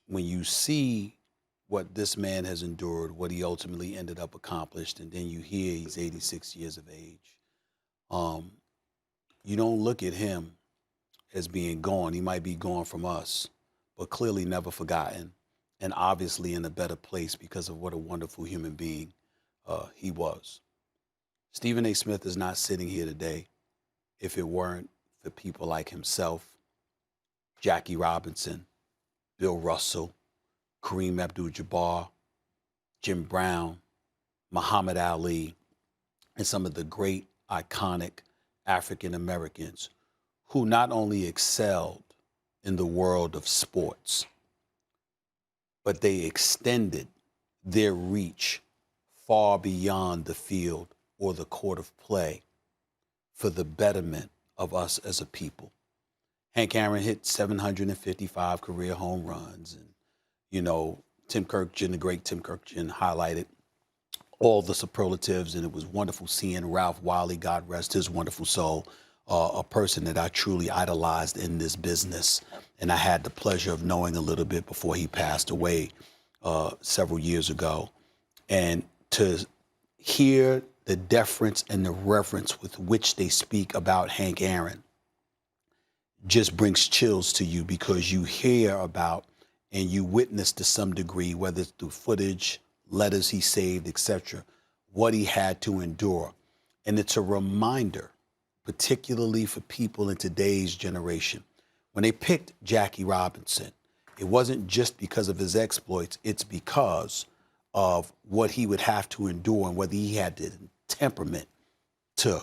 when you see what this man has endured, what he ultimately ended up accomplished, and then you hear he's 86 years of age, you don't look at him as being gone. He might be gone from us, but clearly never forgotten, and obviously in a better place because of what a wonderful human being he was. Stephen A. Smith is not sitting here today if it weren't for people like himself, Jackie Robinson, Bill Russell, Kareem Abdul-Jabbar, Jim Brown, Muhammad Ali, and some of the great, iconic African Americans who not only excelled in the world of sports, but they extended their reach far beyond the field or the court of play for the betterment of us as a people. Hank Aaron hit 755 career home runs. And, you know, Tim Kirkjian, the great Tim Kirkjian, highlighted all the superlatives. And it was wonderful seeing Ralph Wiley, God rest his wonderful soul, a person that I truly idolized in this business. And I had the pleasure of knowing a little bit before he passed away several years ago. And to hear the deference and the reverence with which they speak about Hank Aaron just brings chills to you, because you hear about and you witness to some degree, whether it's through footage, letters he saved, etc., what he had to endure. And it's a reminder, particularly for people in today's generation. When they picked Jackie Robinson, it wasn't just because of his exploits, it's because of what he would have to endure and whether he had the temperament to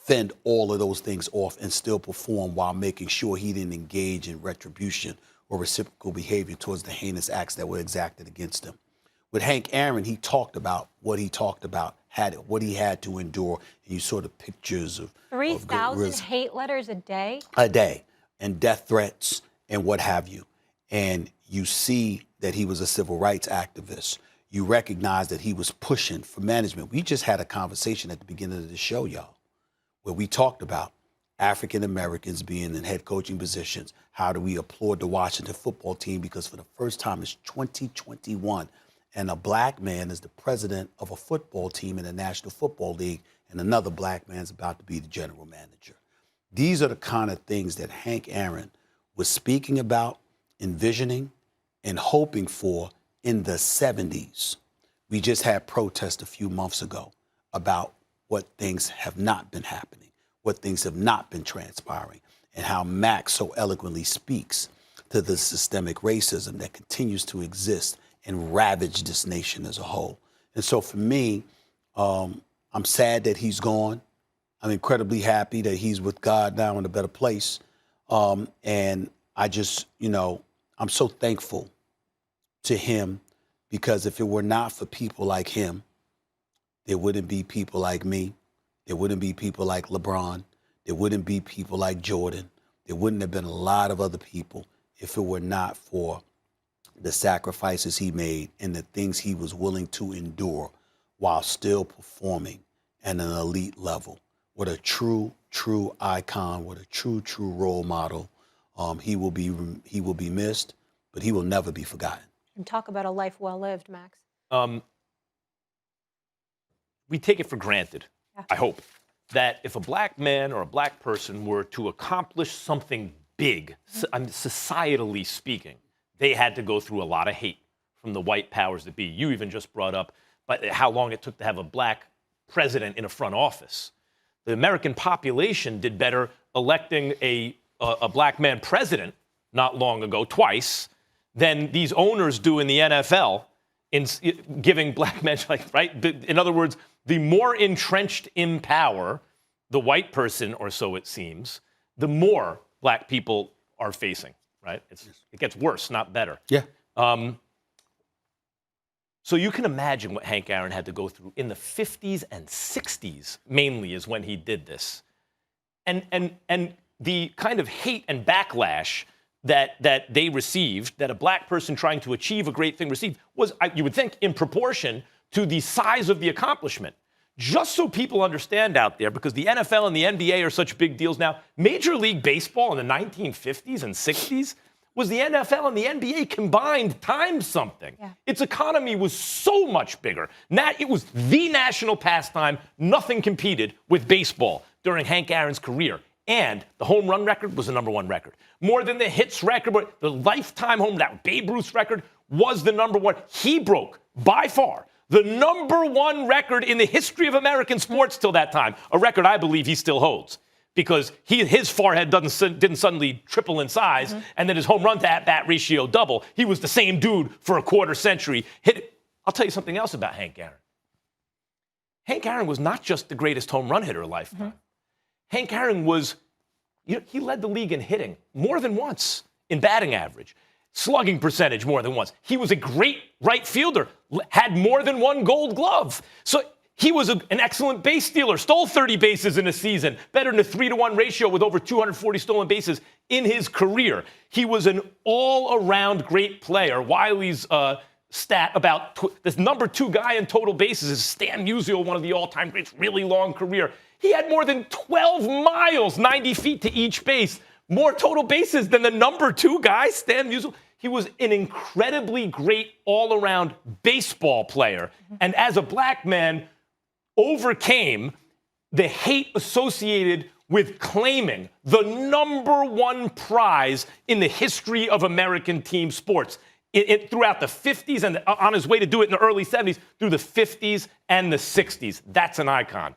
fend all of those things off and still perform while making sure he didn't engage in retribution or reciprocal behavior towards the heinous acts that were exacted against him. With Hank Aaron, he talked about what he talked about, what he had to endure, and you saw the pictures of 3,000 hate letters a day? A day, and death threats and what have you. And you see that he was a civil rights activist. You recognize that he was pushing for management. We just had a conversation at the beginning of the show, y'all, where we talked about African Americans being in head coaching positions. How do we applaud the Washington football team? Because for the first time, it's 2021, and a black man is the president of a football team in the National Football League, and another black man's about to be the general manager. These are the kind of things that Hank Aaron was speaking about, envisioning, and hoping for in the 70s. We just had protests a few months ago about what things have not been happening, what things have not been transpiring, and how Max so eloquently speaks to the systemic racism that continues to exist and ravage this nation as a whole. And so for me, I'm sad that he's gone. I'm incredibly happy that he's with God now in a better place. And I just, I'm so thankful to him, because if it were not for people like him, there wouldn't be people like me. There wouldn't be people like LeBron. There wouldn't be people like Jordan. There wouldn't have been a lot of other people if it were not for the sacrifices he made and the things he was willing to endure while still performing at an elite level. What a true, true icon. What a true, true role model. He will be missed, but he will never be forgotten. And talk about a life well lived, Max. We take it for granted, I hope, that if a black man or a black person were to accomplish something big, societally speaking, they had to go through a lot of hate from the white powers that be. You even just brought up how long it took to have a black president in a front office. The American population did better electing a black man president not long ago, twice, than these owners do in the NFL in giving black men, right? In other words, the more entrenched in power the white person, or so it seems, the more black people are facing, right? It gets worse, not better. Yeah. So you can imagine what Hank Aaron had to go through in the 50s and 60s, mainly, is when he did this. And the kind of hate and backlash that they received, that a black person trying to achieve a great thing received, was, you would think, in proportion to the size of the accomplishment. Just so people understand out there, because the NFL and the NBA are such big deals now, Major League Baseball in the 1950s and 60s was the NFL and the NBA combined times something. Yeah. Its economy was so much bigger. It was the national pastime. Nothing competed with baseball during Hank Aaron's career. And the home run record was the #1 record. More than the hits record, but the lifetime home, that Babe Ruth's record was the #1. He broke, by far, the #1 record in the history of American sports till that time, a record I believe he still holds. Because his forehead didn't suddenly triple in size, and then his home run to at-bat ratio double. He was the same dude for a quarter century. I'll tell you something else about Hank Aaron. Hank Aaron was not just the greatest home run hitter of lifetime. Hank Aaron was, he led the league in hitting more than once, in batting average, slugging percentage more than once. He was a great right fielder, had more than one Gold Glove. So he was an excellent base stealer, stole 30 bases in a season, better than a 3-to-1 ratio with over 240 stolen bases in his career. He was an all-around great player. Wiley's stat about this #2 guy in total bases is Stan Musial, one of the all-time greats, really long career. He had more than 12 miles, 90 feet to each base, more total bases than the #2 guy, Stan Musial. He was an incredibly great all-around baseball player. And as a black man, overcame the hate associated with claiming the #1 prize in the history of American team sports. Throughout the 50s and on his way to do it in the early 70s, through the 50s and the 60s. That's an icon.